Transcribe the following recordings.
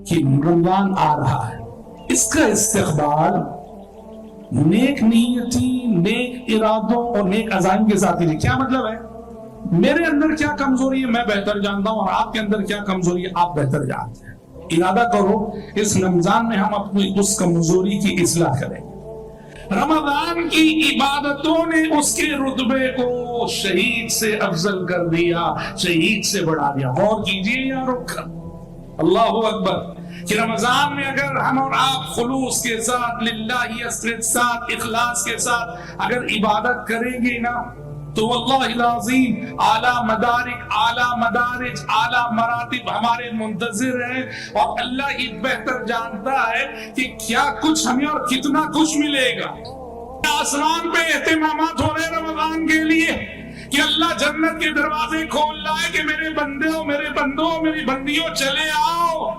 کہ رمضان آ رہا ہے، اس کا استقبال نیک نیتی، نیک ارادوں اور نیک عزائم کے ساتھ کیجیے۔ کیا مطلب ہے؟ میرے اندر کیا کمزوری ہے میں بہتر جانتا ہوں، اور آپ کے اندر کیا کمزوری ہے آپ بہتر جانتے ہیں۔ ارادہ کرو اس رمضان میں ہم اپنی اس کمزوری کی اصلاح کریں۔ رمضان کی عبادتوں نے اس کے رتبے کو شہید سے افضل کر دیا، شہید سے بڑھا دیا۔ غور کیجئے یا رخ، اللہ اکبر، کہ رمضان میں اگر ہم اور آپ خلوص کے ساتھ، للہیت کے ساتھ، اخلاص کے ساتھ اگر عبادت کریں گے نا، تو واللہ العظیم اعلیٰ مدارک، اعلیٰ مدارج، اعلیٰ مراتب ہمارے منتظر ہیں، اور اللہ ہی بہتر جانتا ہے کہ کیا کچھ ہمیں اور کتنا کچھ ملے گا۔ آسمان پہ اہتمامات ہو رہے رمضان کے لیے کہ اللہ جنت کے دروازے کھول رہا ہے کہ میرے بندوں، میرے بندوں، میری بندیوں چلے آؤ،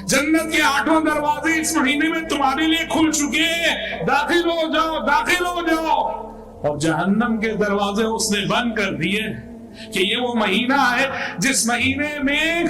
جنت کے 8 دروازے اس مہینے میں تمہارے لیے کھل چکے ہیں، داخل ہو جاؤ، داخل ہو جاؤ۔ اور جہنم کے دروازے اس نے بند کر دیے کہ یہ وہ مہینہ ہے جس مہینے میں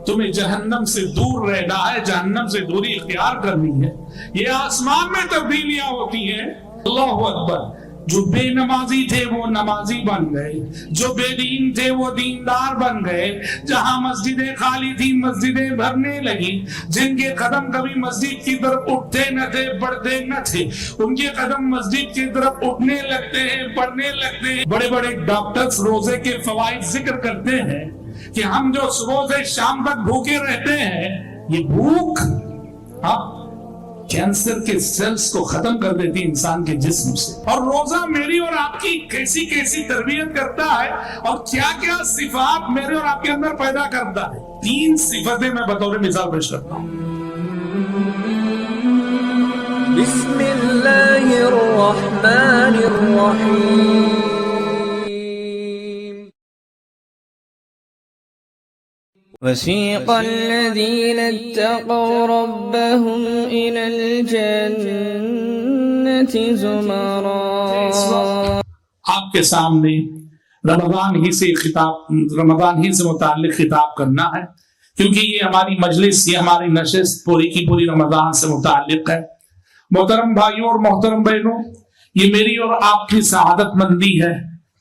تمہیں جہنم سے دور رہنا ہے، جہنم سے دوری اختیار کرنی ہے۔ یہ آسمان میں تبدیلیاں ہوتی ہیں۔ اللہ اکبر، جو بے نمازی تھے وہ نمازی بن گئے، جو بے دین تھے وہ دیندار بن گئے، جہاں مسجدیں خالی تھی مسجدیں بھرنے لگی، جن کے قدم کبھی مسجد کی طرف اٹھتے نہ تھے بڑھتے نہ تھے، ان کے قدم مسجد کی طرف اٹھنے لگتے ہیں، بڑھنے لگتے ہیں۔ بڑے بڑے ڈاکٹرز روزے کے فوائد ذکر کرتے ہیں کہ ہم جو صبح سے شام تک بھوکے رہتے ہیں، یہ بھوک کینسر کے سیلز کو ختم کر دیتی انسان کے جسم سے۔ اور روزہ میری اور آپ کی کیسی کیسی تربیت کرتا ہے، اور کیا کیا صفات میرے اور آپ کے اندر پیدا کرتا ہے۔ 3 صفتیں میں بطور مثال پیش کرتا ہوں۔ بسم اللہ الرحمن الرحیم۔ وسيق الذين اتقوا ربهم إلى الجنة زمرا۔ آپ کے سامنے رمضان ہی سے متعلق خطاب کرنا ہے، کیونکہ یہ ہماری مجلس، یہ ہماری نشست پوری کی پوری رمضان سے متعلق ہے۔ محترم بھائیوں اور محترم بہنوں، یہ میری اور آپ کی سعادت مندی ہے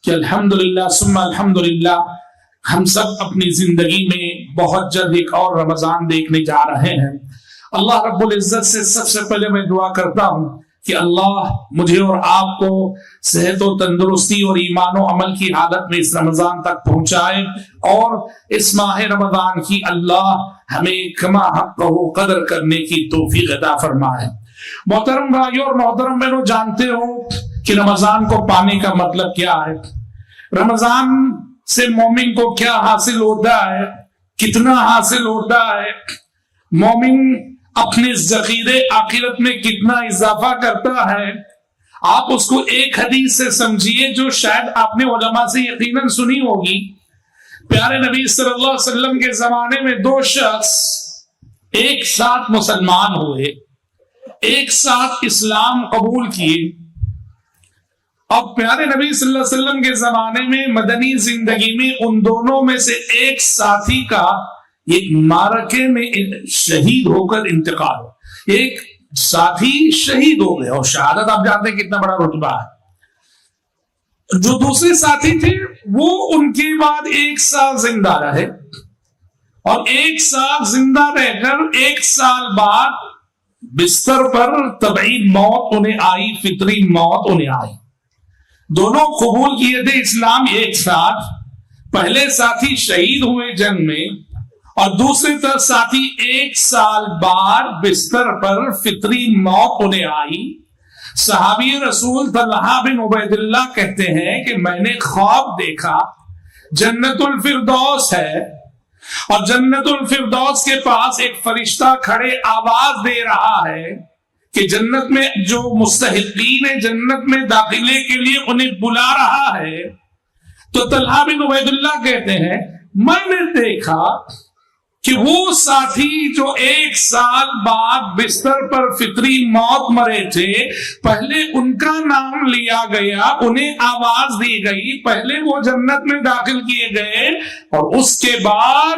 کہ الحمدللہ ثم الحمدللہ ہم سب اپنی زندگی میں بہت جلد ایک اور رمضان دیکھنے جا رہے ہیں۔ اللہ رب العزت سے سب سے پہلے میں دعا کرتا ہوں کہ اللہ مجھے اور آپ کو صحت و تندرستی اور ایمان و عمل کی حالت میں اس رمضان تک پہنچائے، اور اس ماہ رمضان کی اللہ ہمیں کما حق و قدر کرنے کی توفیق عطا فرمائے۔ محترم بھائیوں اور محترم بہنوں، جانتے ہو کہ رمضان کو پانے کا مطلب کیا ہے؟ رمضان سے مومن کو کیا حاصل ہوتا ہے، کتنا حاصل ہوتا ہے، مومن اپنے ذخیرے آخرت میں کتنا اضافہ کرتا ہے۔ آپ اس کو ایک حدیث سے سمجھیے جو شاید آپ نے علماء سے یقیناً سنی ہوگی۔ پیارے نبی صلی اللہ علیہ وسلم کے زمانے میں 2 شخص ایک ساتھ مسلمان ہوئے، ایک ساتھ اسلام قبول کیے، اور پیارے نبی صلی اللہ علیہ وسلم کے زمانے میں مدنی زندگی میں ان دونوں میں سے ایک ساتھی کا ایک معرکے میں شہید ہو کر انتقال ہو۔ ایک ساتھی شہید ہو گئے، اور شہادت آپ جانتے ہیں کتنا بڑا رتبہ ہے۔ جو دوسرے ساتھی تھے وہ ان کے بعد 1 سال زندہ رہے، اور 1 سال زندہ رہ کر 1 سال بعد بستر پر طبعی موت انہیں آئی، فطری موت انہیں آئی۔ دونوں قبول کیے تھے اسلام ایک ساتھ۔ پہلے ساتھی شہید ہوئے جنگ میں، اور دوسرے ساتھی 1 سال بعد بستر پر فطری موت انہیں آئی۔ صحابی رسول طلحہ بن عبید اللہ کہتے ہیں کہ میں نے خواب دیکھا جنت الفردوس ہے، اور جنت الفردوس کے پاس ایک فرشتہ کھڑے آواز دے رہا ہے کہ جنت میں جو مستحقین ہیں جنت میں داخلے کے لیے انہیں بلا رہا ہے۔ تو طلحہ بن عبید اللہ کہتے ہیں میں نے دیکھا کہ وہ ساتھی جو 1 سال بعد بستر پر فطری موت مرے تھے، پہلے ان کا نام لیا گیا، انہیں آواز دی گئی، پہلے وہ جنت میں داخل کیے گئے، اور اس کے بعد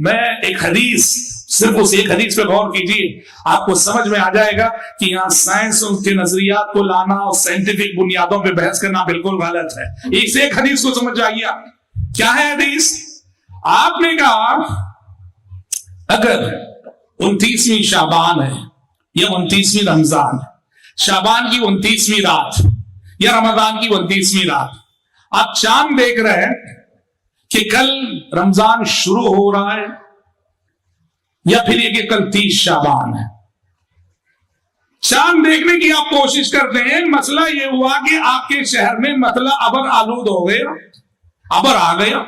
میں ایک حدیث، صرف اس ایک حدیث پہ غور کیجیے، آپ کو سمجھ میں آ جائے گا کہ یہاں سائنس کے نظریات کو لانا اور سائنٹیفک بنیادوں پہ بحث کرنا بالکل غلط ہے۔ اس ایک حدیث کو سمجھ جائیے آپ، کیا ہے حدیث؟ آپ نے کہا اگر 29ویں شعبان ہے یا 29ویں رمضان ہے، شعبان کی 29ویں رات یا رمضان کی 29ویں رات، آپ چاند دیکھ رہے ہیں کہ کل رمضان شروع ہو رہا ہے یا پھر یہ کہ کل 30 شعبان ہے، چاند دیکھنے کی آپ کوشش کرتے ہیں۔ مسئلہ یہ ہوا کہ آپ کے شہر میں مطلع ابر آلود ہو گیا، ابر آ گیا۔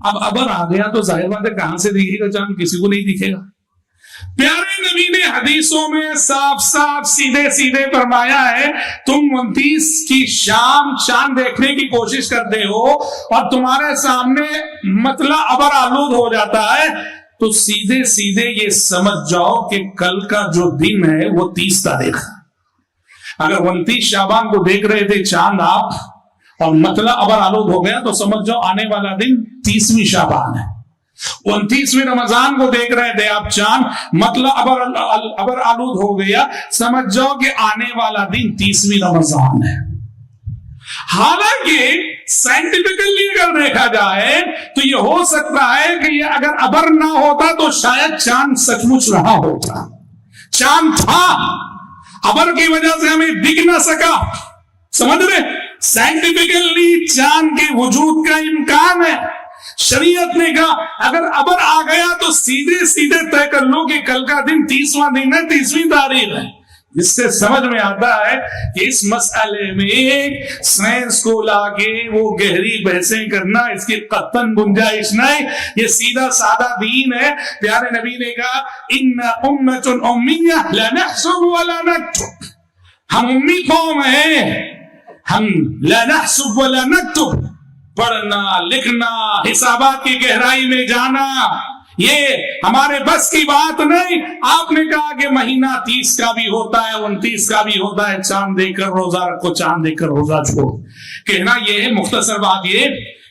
اب ابر آ گیا تو ظاہر بات ہے کہاں سے دکھے گا چاند؟ کسی کو نہیں دکھے گا۔ پیارے نبی نے حدیثوں میں صاف صاف سیدھے سیدھے فرمایا ہے، تم 29 کی شام چاند دیکھنے کی کوشش کرتے ہو اور تمہارے سامنے مطلع ابر آلود ہو جاتا ہے، تو سیدھے سیدھے یہ سمجھ جاؤ کہ کل کا جو دن ہے وہ 30 تاریخ۔ اگر 29 شعبان کو دیکھ رہے تھے چاند آپ اور مطلع ابر آلود ہو گیا تو سمجھ جاؤ آنے والا دن 30ویں شعبان ہے۔ 29ویں رمضان کو دیکھ رہے تھے آپ چاند، مطلع ابر آلود ہو گیا، سمجھ جاؤ کہ آنے والا دن 30ویں رمضان ہے۔ حالانکہ سائنٹیفکلی اگر دیکھا جائے تو یہ ہو سکتا ہے کہ یہ اگر ابر نہ ہوتا تو شاید چاند سچ مچ رہا ہوتا، چاند تھا، ابر کی وجہ سے ہمیں دکھ نہ سکا۔ سمجھ رہے؟ سائنٹیفکلی چاند کے وجود کا امکان ہے۔ شریعت نے کہا اگر ابر آ گیا تو سیدھے سیدھے طے کر لو کہ کل کا دن 30واں دن ہے، 30ویں تاریخ ہے۔ جس سے سمجھ میں آتا ہے کہ اس مسئلے میں سائنس کو لا کے وہ گہری بحثیں کرنا اس کی قطعاً گنجائش نہیں، یہ سیدھا سادہ دین ہے۔ پیارے نبی نے کہا ان امۃ امیہ لا نحسب ولا نکتب، ہم امی قوم ہیں، ہم لا نحسب ولا نکتب، پڑھنا لکھنا حسابات کی گہرائی میں جانا یہ ہمارے بس کی بات نہیں۔ آپ نے کہا کہ مہینہ 30 کا بھی ہوتا ہے، 29 کا بھی ہوتا ہے، چاند دیکھ کر روزہ رکھو، چاند دیکھ کر روزہ چھوڑو۔ کہنا یہ ہے، مختصر بات یہ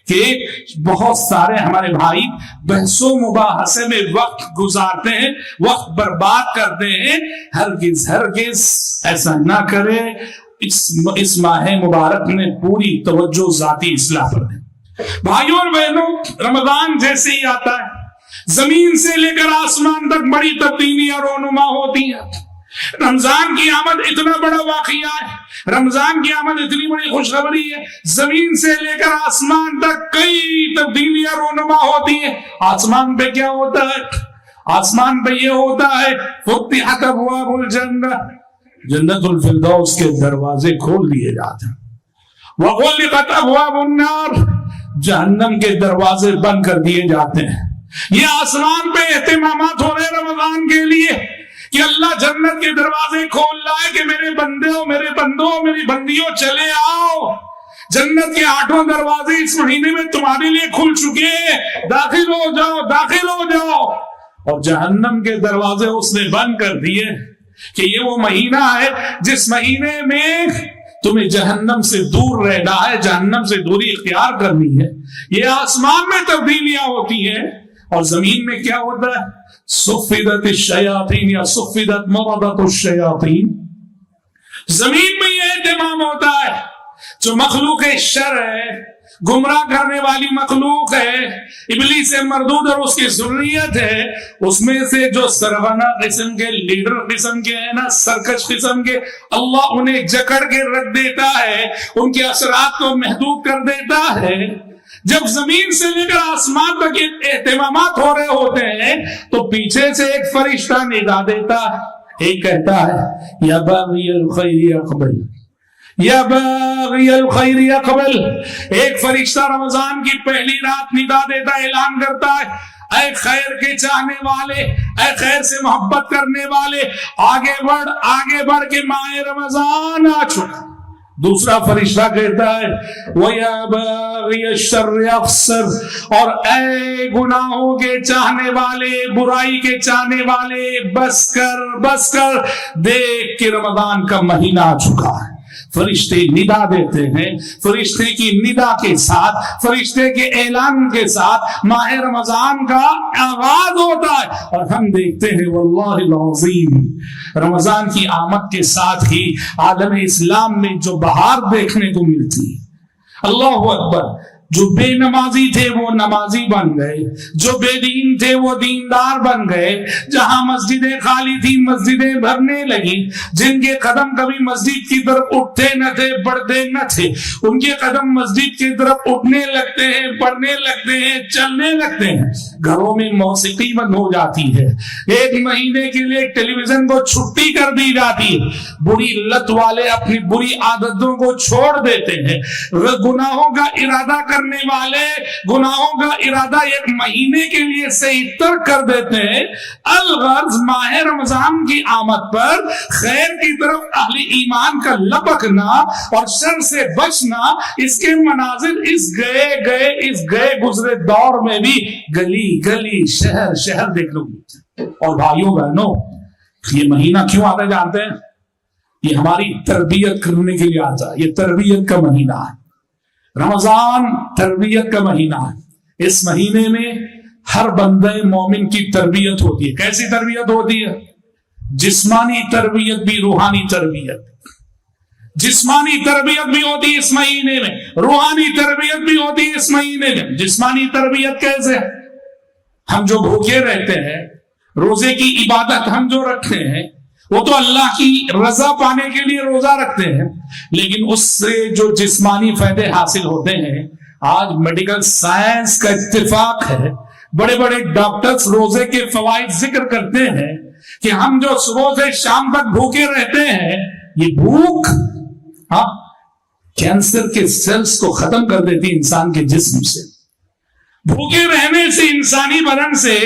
کہ بہت سارے ہمارے بھائی بحث و مباحثے میں وقت گزارتے ہیں، وقت برباد کرتے ہیں۔ ہرگز ہرگز ایسا نہ کرے۔ اس ماہ مبارک میں پوری توجہ ذاتی اصلاح پر دیں۔ بھائیوں اور بہنوں، رمضان جیسے ہی آتا ہے زمین سے لے کر آسمان تک بڑی تبدیلیاں رونما ہوتی ہیں۔ رمضان کی آمد اتنا بڑا واقعہ ہے، رمضان کی آمد اتنی بڑی خوشخبری ہے، زمین سے لے کر آسمان تک کئی تبدیلیاں رونما ہوتی ہیں۔ آسمان پہ کیا ہوتا ہے؟ آسمان پہ یہ ہوتا ہے فتحت ابواب الجنہ، جنت الفردوس کے دروازے کھول دیے جاتے ہیں۔ وغلقت ابواب النار، جہنم کے دروازے بند کر دیے جاتے ہیں۔ یہ آسمان پہ اہتمامات ہو رہے رمضان کے لیے کہ اللہ جنت کے دروازے کھول رہا ہے کہ میرے بندوں، میرے بندوں، میری بندیوں چلے آؤ، جنت کے 8 دروازے اس مہینے میں تمہارے لیے کھل چکے ہیں، داخل ہو جاؤ، داخل ہو جاؤ۔ اور جہنم کے دروازے اس نے بند کر دیے کہ یہ وہ مہینہ ہے جس مہینے میں تمہیں جہنم سے دور رہنا ہے، جہنم سے دوری اختیار کرنی ہے۔ یہ آسمان میں تبدیلیاں ہوتی ہیں اور زمین میں کیا ہوتا ہے؟ صفدت الشیاطین یا صفدت مردت الشیاطین، زمین میں یہ اہتمام ہوتا ہے جو مخلوق شر ہے، گمراہ کرنے والی مخلوق ہے، ابلیس مردود اور اس کی ذریت ہے، اس میں سے جو سرغنہ قسم کے، لیڈر قسم کے ہیں نا، سرکش قسم کے، اللہ انہیں جکڑ کے رکھ دیتا ہے، ان کے اثرات کو محدود کر دیتا ہے۔ جب زمین سے لے کر آسمان تک اہتمامات ہو رہے ہوتے ہیں تو پیچھے سے ایک فرشتہ ندا دیتا ہے، ایک کہتا ہے یا باغی الخیر اقبل، یا باغی الخیر اقبل۔ ایک فرشتہ رمضان کی پہلی رات ندا دیتا، اعلان کرتا ہے اے خیر کے چاہنے والے، اے خیر سے محبت کرنے والے، آگے بڑھ، آگے بڑھ کے ماہ رمضان آ چکا۔ دوسرا فرشتہ کہتا ہے وَيَا بَاغِيَ الشَّرِّ أَقْصِرْ، اور اے گناہوں کے چاہنے والے، برائی کے چاہنے والے، بس کر، بس کر، دیکھ کہ رمضان کا مہینہ آ چکا ہے۔ فرشتے ندا دیتے ہیں، فرشتے کی ندا کے ساتھ، فرشتے کے اعلان کے ساتھ ماہ رمضان کا آغاز ہوتا ہے، اور ہم دیکھتے ہیں واللہ العظیم رمضان کی آمد کے ساتھ ہی عالم اسلام میں جو بہار دیکھنے کو ملتی ہے، اللہ اکبر، جو بے نمازی تھے وہ نمازی بن گئے، جو بے دین تھے وہ دیندار بن گئے، جہاں مسجدیں خالی تھی مسجدیں بھرنے لگی، جن کے قدم کبھی مسجد کی طرف اٹھتے نہ تھے بڑھتے نہ تھے، ان کے قدم مسجد کی طرف اٹھنے لگتے ہیں، بڑھنے لگتے ہیں، چلنے لگتے ہیں۔ گھروں میں موسیقی بند ہو جاتی ہے، 1 مہینے کے لیے ٹیلی ویژن کو چھٹی کر دی جاتی ہے، بری لت والے اپنی بری عادتوں کو چھوڑ دیتے ہیں، گناہوں کا ارادہ کرنے والے گناہوں کا ارادہ 1 مہینے کے لیے صحیح ترک کر دیتے ہیں۔ الغرض ماہ رمضان کی آمد پر خیر کی طرف اہل ایمان کا لپکنا اور شر سے بچنا، اس کے مناظر اس گئے گزرے دور میں بھی گلی گلی شہر شہر دیکھنے کو ملتے ہیں۔ اور بھائیوں بہنوں، یہ مہینہ کیوں آتا ہے جانتے ہیں؟ یہ ہماری تربیت کرنے کے لیے آتا ہے، یہ تربیت کا مہینہ ہے۔ رمضان تربیت کا مہینہ ہے، اس مہینے میں ہر بندے مومن کی تربیت ہوتی ہے۔ کیسی تربیت ہوتی ہے؟ جسمانی تربیت بھی، روحانی تربیت، جسمانی تربیت بھی ہوتی ہے اس مہینے میں، روحانی تربیت بھی ہوتی ہے اس مہینے میں۔ جسمانی تربیت کیسے؟ ہم جو بھوکے رہتے ہیں، روزے کی عبادت ہم جو رکھتے ہیں، وہ تو اللہ کی رضا پانے کے لیے روزہ رکھتے ہیں، لیکن اس سے جو جسمانی فائدے حاصل ہوتے ہیں، آج میڈیکل سائنس کا اتفاق ہے، بڑے بڑے ڈاکٹرز روزے کے فوائد ذکر کرتے ہیں کہ ہم جو صبح سے شام تک بھوکے رہتے ہیں، یہ بھوک کینسر کے سیلز کو ختم کر دیتی انسان کے جسم سے۔ بھوکے رہنے سے انسانی بدن سے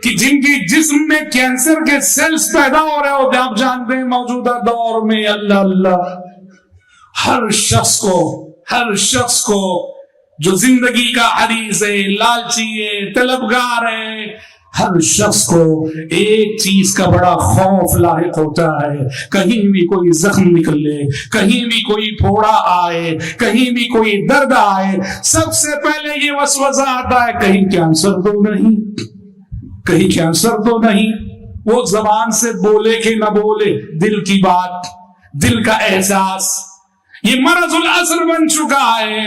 کہ جن کی جسم میں کینسر کے سیلز پیدا ہو رہے ہوتے ہیں، آپ جانتے ہیں موجودہ دور میں اللہ ہر شخص کو جو زندگی کا حریص ہے، لالچی ہے، طلبگار ہے، ہر شخص کو ایک چیز کا بڑا خوف لاحق ہوتا ہے، کہیں بھی کوئی زخم نکلے، کہیں بھی کوئی پھوڑا آئے، کہیں بھی کوئی درد آئے، سب سے پہلے یہ وسوسہ آتا ہے کہیں کینسر تو نہیں، کہیں کینسر تو نہیں۔ وہ زبان سے بولے کہ نہ بولے، دل کی بات، دل کا احساس، یہ مرض العصر بن چکا ہے۔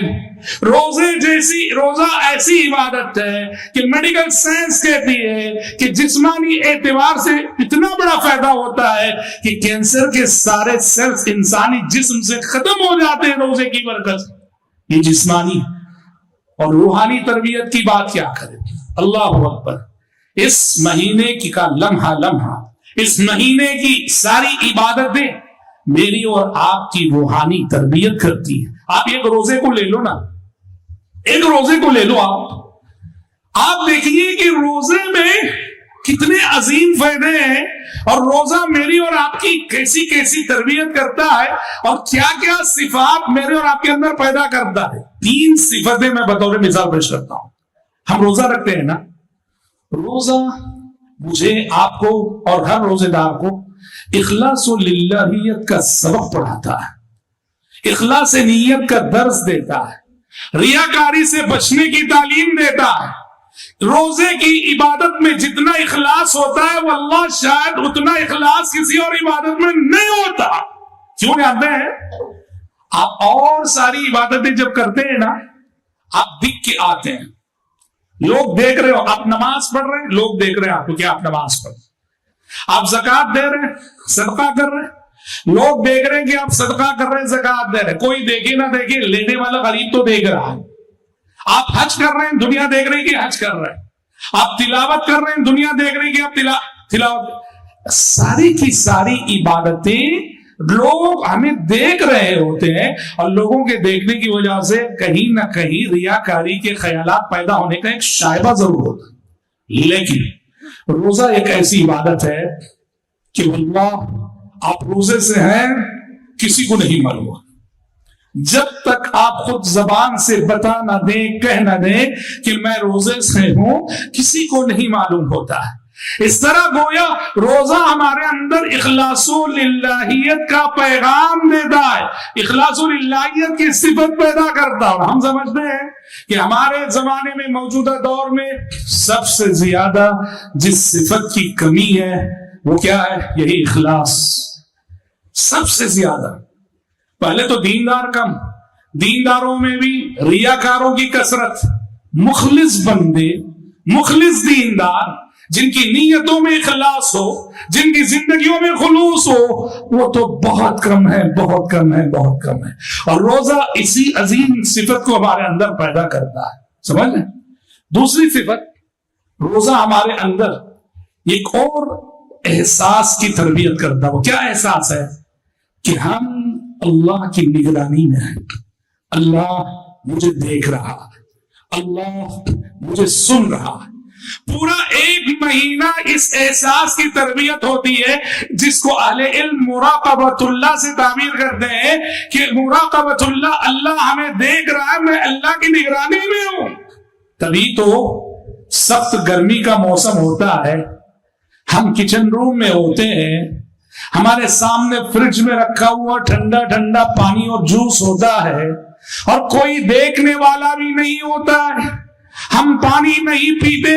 روزہ ایسی عبادت ہے کہ میڈیکل سائنس کہتی ہے کہ جسمانی اعتبار سے اتنا بڑا فائدہ ہوتا ہے کہ کینسر کے سارے سیلز انسانی جسم سے ختم ہو جاتے ہیں روزے کی برکت۔ یہ جسمانی اور روحانی تربیت کی بات کیا کرے، اللہ اکبر۔ اس مہینے کی کا لمحہ، اس مہینے کی ساری عبادتیں میری اور آپ کی روحانی تربیت کرتی ہے۔ آپ ایک روزے کو لے لو نا، ایک روزے کو لے لو، آپ دیکھیے کہ روزے میں کتنے عظیم فائدے ہیں، اور روزہ میری اور آپ کی کیسی کیسی تربیت کرتا ہے، اور کیا کیا صفات میرے اور آپ کے اندر پیدا کرتا ہے۔ 3 صفتیں میں بطور مثال پیش کرتا ہوں۔ ہم روزہ رکھتے ہیں نا، روزہ مجھے، آپ کو اور ہر روزے دار کو اخلاص و للہیت کا سبق پڑھاتا ہے، اخلاص نیت کا درس دیتا ہے، ریاکاری سے بچنے کی تعلیم دیتا ہے۔ روزے کی عبادت میں جتنا اخلاص ہوتا ہے واللہ شاید اتنا اخلاص کسی اور عبادت میں نہیں ہوتا۔ کیوں جانتے ہیں؟ آپ اور ساری عبادتیں جب کرتے ہیں نا، آپ دکھ کے آتے ہیں، لوگ دیکھ رہے ہو، آپ نماز پڑھ رہے ہیں، لوگ دیکھ رہے ہیں آپ کو کہ آپ نماز پڑھ رہے ہیں، آپ زکات دے رہے ہیں، صدقہ کر رہے ہیں، لوگ دیکھ رہے ہیں کہ آپ صدقہ کر رہے ہیں، زکات دے رہے ہیں، کوئی دیکھے نہ دیکھے، لینے والا غریب تو دیکھ رہا ہے۔ آپ حج کر رہے ہیں، دنیا دیکھ رہی کہ حج کر رہے ہیں، آپ تلاوت کر رہے ہیں، دنیا دیکھ رہی کہ آپ تلاوت، ساری کی ساری عبادتیں لوگ ہمیں دیکھ رہے ہوتے ہیں، اور لوگوں کے دیکھنے کی وجہ سے کہیں نہ کہیں ریاکاری کے خیالات پیدا ہونے کا ایک شائبہ ضرور ہوتا ہے۔ لیکن روزہ ایک ایسی عبادت ہے کہ اللہ آپ روزے سے ہیں کسی کو نہیں معلوم، جب تک آپ خود زبان سے بتا نہ دیں، کہہ نہ دیں کہ میں روزے سے ہوں، کسی کو نہیں معلوم ہوتا ہے۔ اس طرح گویا روزہ ہمارے اندر اخلاص للہیت کا پیغام دیتا ہے، اخلاص للہیت کی صفت پیدا کرتا ہے۔ اور ہم سمجھتے ہیں کہ ہمارے زمانے میں موجودہ دور میں سب سے زیادہ جس صفت کی کمی ہے وہ کیا ہے؟ یہی اخلاص، سب سے زیادہ۔ پہلے تو دیندار کم، دینداروں میں بھی ریاکاروں کی کثرت، مخلص بندے، مخلص دیندار جن کی نیتوں میں اخلاص ہو، جن کی زندگیوں میں خلوص ہو، وہ تو بہت کم ہے، بہت کم ہے، بہت کم ہے۔ اور روزہ اسی عظیم صفت کو ہمارے اندر پیدا کرتا ہے، سمجھ لیں۔ دوسری صفت، روزہ ہمارے اندر ایک اور احساس کی تربیت کرتا ہے۔ وہ کیا احساس ہے؟ کہ ہم اللہ کی نگرانی میں ہیں، اللہ مجھے دیکھ رہا ہے، اللہ مجھے سن رہا ہے۔ پورا ایک مہینہ اس احساس کی تربیت ہوتی ہے جس کو اہل علم مراقبۃ اللہ سے تعبیر کرتے ہیں کہ مراقبۃ اللہ، اللہ ہمیں دیکھ رہا ہے، میں اللہ کی نگرانی میں ہوں۔ تبھی تو سخت گرمی کا موسم ہوتا ہے، ہم کچن روم میں ہوتے ہیں، ہمارے سامنے فریج میں رکھا ہوا ٹھنڈا ٹھنڈا پانی اور جوس ہوتا ہے، اور کوئی دیکھنے والا بھی نہیں ہوتا ہے، ہم پانی نہیں پیتے،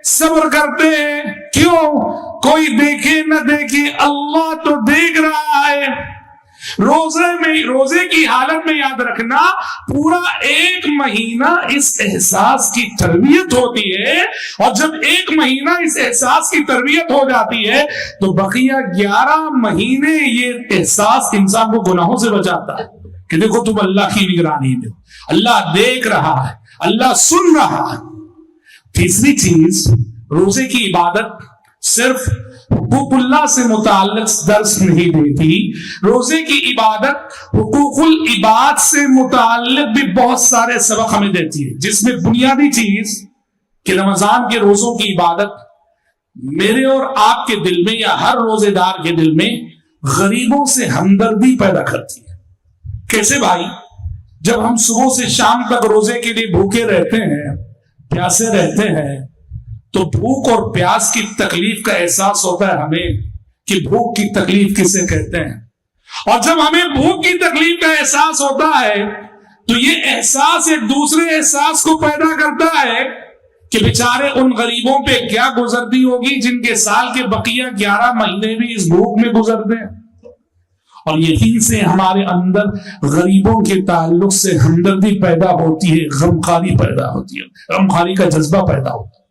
صبر کرتے ہیں۔ کیوں؟ کوئی دیکھے نہ دیکھے، اللہ تو دیکھ رہا ہے۔ روزے کی حالت میں یاد رکھنا، پورا ایک مہینہ اس احساس کی تربیت ہوتی ہے، اور جب ایک مہینہ اس احساس کی تربیت ہو جاتی ہے تو بقیہ 11 مہینے یہ احساس انسان کو گناہوں سے بچاتا ہے کہ دیکھو تم اللہ کی نگرانی میں ہو، اللہ دیکھ رہا ہے، اللہ سن رہا ہے۔ تیسری چیز، روزے کی عبادت صرف حقوق اللہ سے متعلق درس نہیں دیتی، روزے کی عبادت حقوق العباد سے متعلق بھی بہت سارے سبق ہمیں دیتی ہے، جس میں بنیادی چیز کہ رمضان کے روزوں کی عبادت میرے اور آپ کے دل میں یا ہر روزے دار کے دل میں غریبوں سے ہمدردی پیدا کرتی ہے۔ کیسے بھائی؟ جب ہم صبح سے شام تک روزے کے لیے بھوکے رہتے ہیں، پیاسے رہتے ہیں، تو بھوک اور پیاس کی تکلیف کا احساس ہوتا ہے ہمیں کہ بھوک کی تکلیف کسے کہتے ہیں، اور جب ہمیں بھوک کی تکلیف کا احساس ہوتا ہے تو یہ احساس ایک دوسرے احساس کو پیدا کرتا ہے کہ بیچارے ان غریبوں پہ کیا گزرتی ہوگی جن کے سال کے بقیہ 11 مہینے بھی اس بھوک میں گزرتے ہیں۔ اور یقین سے ہمارے اندر غریبوں کے تعلق سے ہمدردی پیدا ہوتی ہے، غمخواری پیدا ہوتی ہے، غمخواری کا جذبہ پیدا ہوتا ہے۔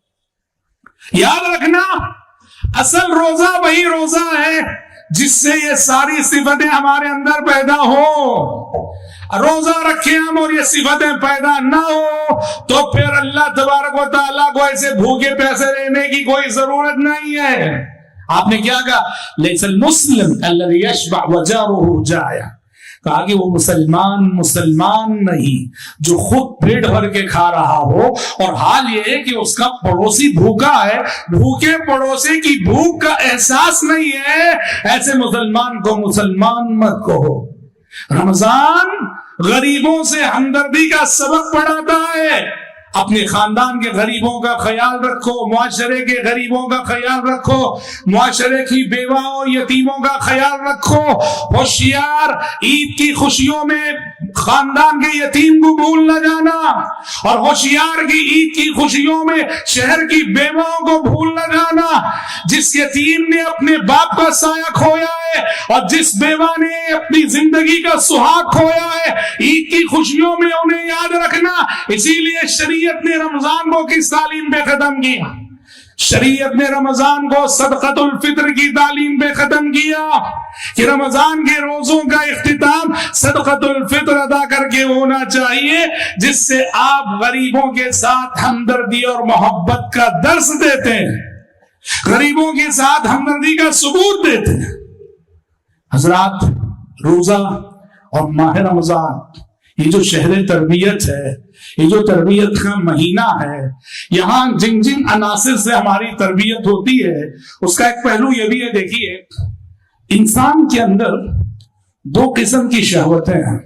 یاد رکھنا، اصل روزہ وہی روزہ ہے جس سے یہ ساری صفتیں ہمارے اندر پیدا ہو۔ روزہ رکھیں ہم اور یہ صفتیں پیدا نہ ہو تو پھر اللہ تبارک و تعالیٰ کو ایسے بھوکے پیسے رہنے کی کوئی ضرورت نہیں ہے۔ آپ نے کیا کہا؟ لیس المسلم الذی یشبع وجارہ جائع، کہا کہ وہ مسلمان نہیں جو خود پیٹ بھر کے کھا رہا ہو اور حال یہ ہے کہ اس کا پڑوسی بھوکا ہے، بھوکے پڑوسی کی بھوک کا احساس نہیں ہے، ایسے مسلمان کو مسلمان مت کہو۔ رمضان غریبوں سے ہمدردی کا سبق پڑھاتا ہے۔ اپنے خاندان کے غریبوں کا خیال رکھو، معاشرے کے غریبوں کا خیال رکھو، معاشرے کی بیواؤں یتیموں کا خیال رکھو۔ ہوشیار، عید کی خوشیوں میں خاندان کے یتیم کو بھول نہ جانا، اور ہوشیار کی عید کی خوشیوں میں شہر کی بیواؤں کو بھول نہ جانا۔ جس یتیم نے اپنے باپ کا سایہ کھویا ہے اور جس بیوہ نے اپنی زندگی کا سہاگ کھویا ہے، عید کی خوشیوں میں انہیں یاد رکھنا۔ اسی لیے شریعت نے رمضان کو کس تعلیم پہ ختم کیا؟ شریعت نے رمضان کو صدقۃ الفطر کی تعلیم پہ ختم کیا کہ رمضان کے روزوں کا اختتام صدقۃ الفطر ادا کر کے ہونا چاہیے، جس سے آپ غریبوں کے ساتھ ہمدردی اور محبت کا درس دیتے ہیں، غریبوں کے ساتھ ہمدردی کا ثبوت دیتے ہیں۔ حضرات، روزہ اور ماہ رمضان یہ جو شہر تربیت ہے، یہ جو تربیت کا مہینہ ہے، یہاں جن جن عناصر سے ہماری تربیت ہوتی ہے اس کا ایک پہلو یہ بھی ہے۔ دیکھیے، انسان کے اندر دو قسم کی شہوتیں ہیں،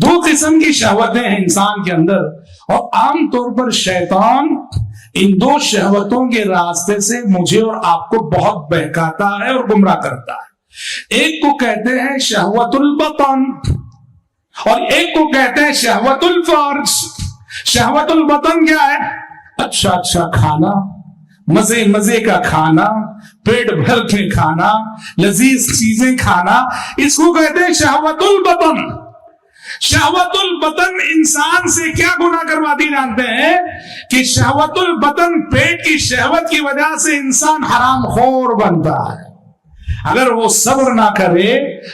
دو قسم کی شہوتیں ہیں انسان کے اندر، اور عام طور پر شیطان ان دو شہوتوں کے راستے سے مجھے اور آپ کو بہت بہکاتا ہے اور گمراہ کرتا ہے. ایک کو کہتے ہیں شہوت البطن اور ایک کو کہتے ہیں شہوت الفرج. شہوت البطن کیا ہے؟ اچھا کھانا، مزے مزے کا کھانا، پیٹ بھر کے کھانا، لذیذ چیزیں کھانا، اس کو کہتے ہیں شہوت البطن. شہوت البطن انسان سے کیا گناہ کرواتی جانتے ہیں کہ شہوت البطن پیٹ کی شہوت کی وجہ سے انسان حرام خور بنتا ہے. اگر وہ صبر نہ کرے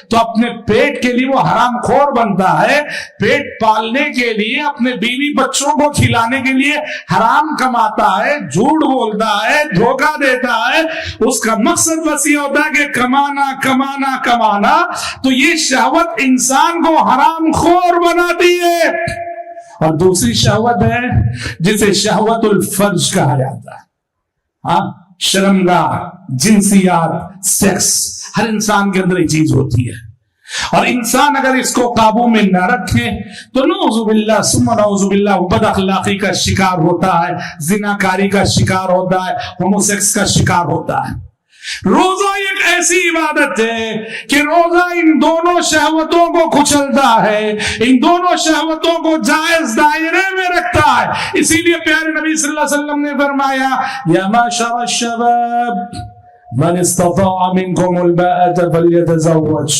تو اپنے پیٹ کے لیے وہ حرام خور بنتا ہے. پیٹ پالنے کے لیے، اپنے بیوی بچوں کو کھلانے کے لیے حرام کماتا ہے، جھوٹ بولتا ہے، دھوکہ دیتا ہے. اس کا مقصد بس یہ ہوتا ہے کہ کمانا کمانا کمانا. تو یہ شہوت انسان کو حرام خور بناتی ہے. اور دوسری شہوت ہے جسے شہوت الفرج کہا جاتا ہے. شرمگاہ، جنسیات، سیکس، ہر انسان کے اندر یہ چیز ہوتی ہے. اور انسان اگر اس کو قابو میں نہ رکھے تو نعوذ باللہ ثم نعوذ باللہ بد اخلاقی کا شکار ہوتا ہے، زناکاری کا شکار ہوتا ہے، ہومو سیکس کا شکار ہوتا ہے. روزہ ایک ایسی عبادت ہے کہ روزہ ان دونوں شہوتوں کو کچلتا ہے، ان دونوں شہوتوں کو جائز دائرے میں رکھتا ہے. اسی لیے پیارے نبی صلی اللہ علیہ وسلم نے فرمایا یا معشر الشباب من استطاع منكم الباءة فليتزوج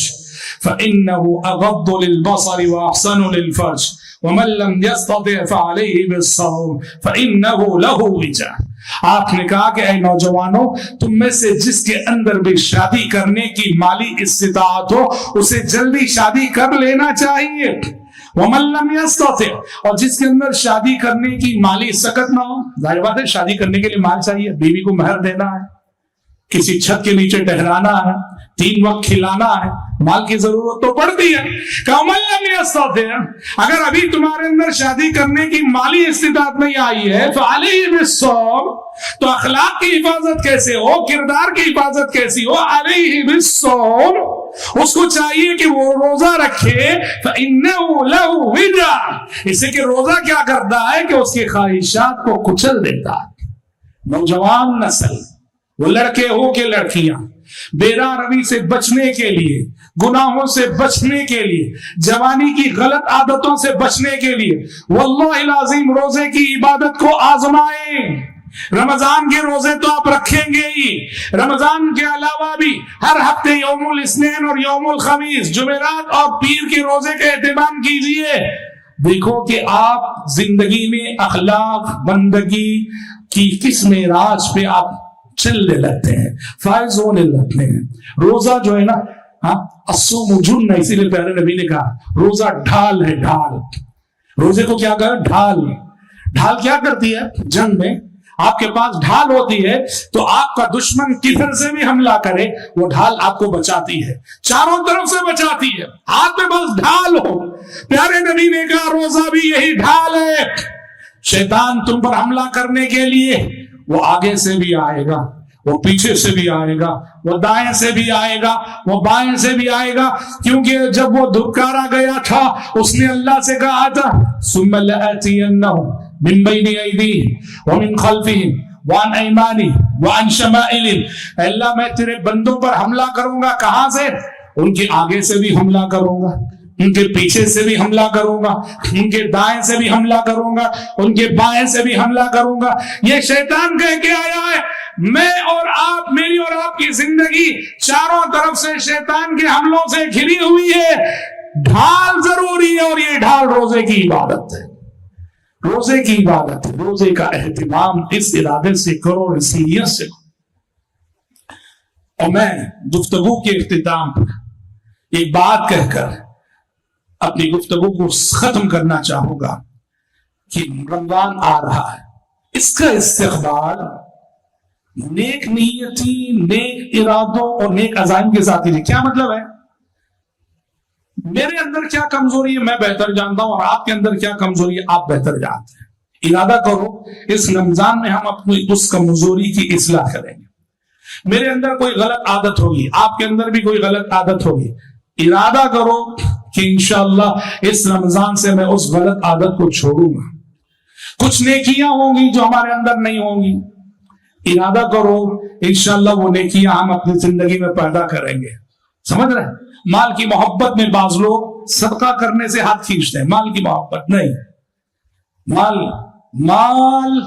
فإنه أغض للبصر وأحسن للفرج ومن لم يستطع فعليه بالصوم فإنه له وجاء. آپ نے کہا کہ اے نوجوانوں، تم میں سے جس کے اندر بھی شادی کرنے کی مالی استطاعت ہو اسے جلدی شادی کر لینا چاہیے. وَمَن لَّمْ يَسْتَطِعْ، اور جس کے اندر شادی کرنے کی مالی سکت نہ ہو. ظاہر بات ہے شادی کرنے کے لیے مال چاہیے، بیوی کو مہر دینا ہے، کسی چھت کے نیچے ٹہرانا ہے، 3 وقت کھلانا ہے، مال کی ضرورت تو پڑتی ہے. وَمَن لَّمْ يَسْتَطِعْ، اگر ابھی تمہارے اندر شادی کرنے کی مالی استطاعت نہیں آئی ہے فَعَلَيْهِ بِالصَّوْمِ، تو اخلاق کی حفاظت کیسے ہو، کردار کی حفاظت کیسی ہو؟ عَلَيْهِ بِالصَّوْمِ، اس کو چاہیے کہ وہ روزہ رکھے. فَإِنَّهُ لَهُ وِجَاء، اسے کہ روزہ کیا کرتا ہے کہ اس کی خواہشات کو کچل دیتا ہے. نوجوان نسل، وہ لڑکے ہو کہ لڑکیاں، بیرا روی سے بچنے کے لیے، گناہوں سے بچنے کے لیے، جوانی کی غلط عادتوں سے بچنے کے لیے واللہ العظیم روزے کی عبادت کو آزمائیں. رمضان کے روزے تو آپ رکھیں گے ہی، رمضان کے علاوہ بھی ہر ہفتے یوم الاثنین اور یوم الخمیس، جمعرات اور پیر کے روزے کا اہتمام کیجئے. دیکھو کہ آپ زندگی میں اخلاق بندگی کی کس معراج پہ آپ چلنے لگتے ہیں، فائز ہونے لگتے ہیں. روزہ جو ہے نا، الصوم جنہ، اسی لیے پیارے نبی نے کہا روزہ ڈھال ہے. ڈھال، روزے کو کیا کہا؟ ڈھال. ڈھال کیا کرتی ہے؟ جنگ میں آپ کے پاس ڈھال ہوتی ہے تو آپ کا دشمن کدھر سے بھی حملہ کرے وہ ڈھال آپ کو بچاتی ہے، چاروں طرف سے بچاتی ہے. ہاتھ میں بس ڈھال ہو. پیارے نبی نے کہا روزہ بھی یہی ڈھال ہے. شیطان تم پر حملہ کرنے کے لیے وہ آگے سے بھی آئے گا، وہ پیچھے سے بھی آئے گا، وہ دائیں سے بھی آئے گا، وہ بائیں سے بھی آئے گا. کیونکہ جب وہ دھکارا گیا تھا اس نے اللہ سے کہا تھا ثم لآتینہم من بین ایدیہم ومن خلفہم وعن ایمانہم وعن شمائلہم. اللہ میں تیرے بندوں پر حملہ کروں گا. کہاں سے؟ ان کے آگے سے بھی حملہ کروں گا، ان کے پیچھے سے بھی حملہ کروں گا، ان کے دائیں سے بھی حملہ کروں گا، ان کے بائیں سے بھی حملہ کروں گا. یہ شیطان کہہ کے آیا ہے میں اور آپ، میری اور آپ کی زندگی چاروں طرف سے شیطان کے حملوں سے گھری ہوئی ہے. ڈھال ضروری ہے اور یہ ڈھال روزے کی عبادت ہے. روزے کی عبادت ہے. روزے کا اہتمام اس ارادے سے کرو، اس نیت سے. اور میں گفتگو کے اختتام پر ایک بات کہہ کر اپنی گفتگو کو ختم کرنا چاہوں گا کہ رمضان آ رہا ہے، اس کا استقبال نیک نیتی، نیک ارادوں اور نیک عزائم کے ساتھ ہی. کیا مطلب ہے؟ میرے اندر کیا کمزوری ہے میں بہتر جانتا ہوں، اور آپ کے اندر کیا کمزوری ہے آپ بہتر جانتے ہیں. ارادہ کرو اس رمضان میں ہم اپنی اس کمزوری کی اصلاح کریں گے. میرے اندر کوئی غلط عادت ہوگی، آپ کے اندر بھی کوئی غلط عادت ہوگی. ارادہ کرو کہ انشاءاللہ اس رمضان سے میں اس غلط عادت کو چھوڑوں گا. کچھ نیکیاں ہوں گی جو ہمارے اندر نہیں ہوں گی، ارادہ کرو انشاءاللہ وہ نیکیاں ہم اپنی زندگی میں پیدا کریں گے. سمجھ رہے ہیں؟ مال کی محبت میں بعض لوگ صدقہ کرنے سے ہاتھ کھینچتے ہیں، مال کی محبت نہیں. مال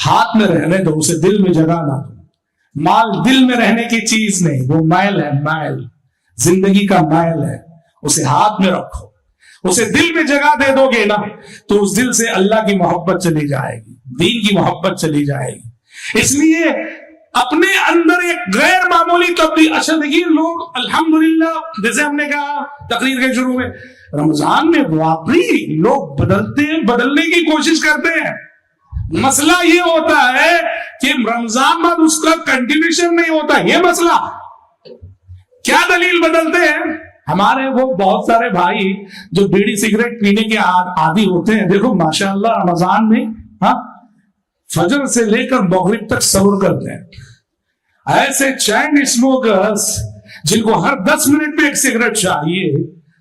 ہاتھ میں رہنے دو، اسے دل میں جگہ نہ دو. مال دل میں رہنے کی چیز نہیں، وہ میل ہے، میل زندگی کا میل ہے. اسے ہاتھ میں رکھو، اسے دل میں جگہ دے دو گے نا تو اس دل سے اللہ کی محبت چلی جائے گی، دین کی محبت چلی جائے گی. اس لیے اپنے اندر ایک غیر معمولی تبدیلی. اچھا دیکھیے لوگ الحمدللہ، جیسے ہم نے کہا تقریر کے شروع میں، رمضان میں واقعی لوگ بدلنے کی کوشش کرتے ہیں. مسئلہ یہ ہوتا ہے کہ رمضان بعد اس کا کنٹینیوشن نہیں ہوتا. یہ مسئلہ کیا دلیل بدلتے ہیں؟ ہمارے وہ بہت سارے بھائی جو بیڑی سگریٹ پینے کے عادی ہوتے ہیں، دیکھو ماشاءاللہ رمضان میں فجر سے لے کر مغرب تک سحور کرتے ہیں. ایسے چین اسموکرز جن کو ہر 10 منٹ میں ایک سگریٹ چاہیے،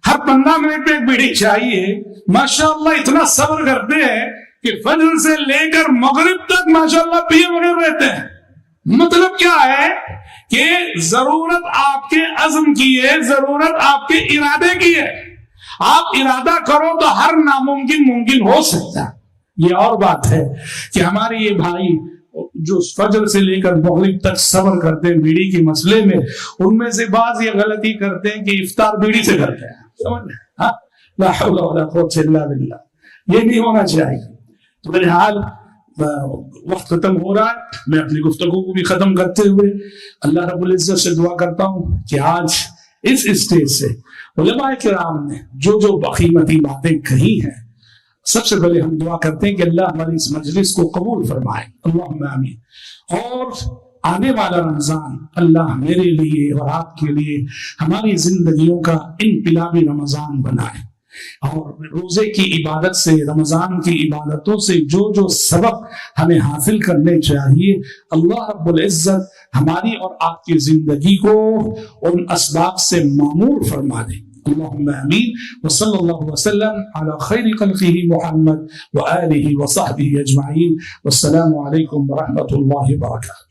ہر 15 منٹ میں ایک بیڑی چاہیے، ماشاءاللہ اتنا صبر کرتے ہیں کہ فجر سے لے کر مغرب تک ماشاءاللہ پیے بغیر رہتے ہیں. مطلب کیا ہے کہ ضرورت آپ کے عزم کی ہے، ضرورت آپ کے ارادے کی ہے. آپ ارادہ کرو تو ہر ناممکن ممکن ہو سکتا ہے. یہ اور بات ہے کہ ہمارے یہ بھائی جو فجر سے لے کر مغرب تک صبر کرتے ہیں بیڑی کے مسئلے میں، ان میں سے بعض یہ غلطی کرتے ہیں کہ افطار بیڑی سے کرتے ہیں. سمجھ لیں؟ لا حول ولا قوت الا باللہ. یہ نہیں ہونا چاہیے. تو بہرحال وقت ختم ہو رہا ہے. میں اپنی گفتگو کو بھی ختم کرتے ہوئے اللہ رب العزت سے دعا کرتا ہوں کہ آج اس اسٹیج سے علماء کرام نے جو بقیمتی باتیں کہی ہیں، سب سے پہلے ہم دعا کرتے ہیں کہ اللہ ہماری اس مجلس کو قبول فرمائے. اللہم آمین. اور آنے والا رمضان اللہ میرے لیے اور آپ کے لیے ہماری زندگیوں کا انقلابی رمضان بنائے. اور روزے کی عبادت سے، رمضان کی عبادتوں سے جو سبق ہمیں حاصل کرنے چاہیے، اللہ رب العزت ہماری اور آپ کی زندگی کو ان اسباب سے معمور فرما دے. اللهم آمين. وصلى الله وسلم على خير خلقه محمد وآله وصحبه أجمعين. والسلام عليكم ورحمة الله وبركاته.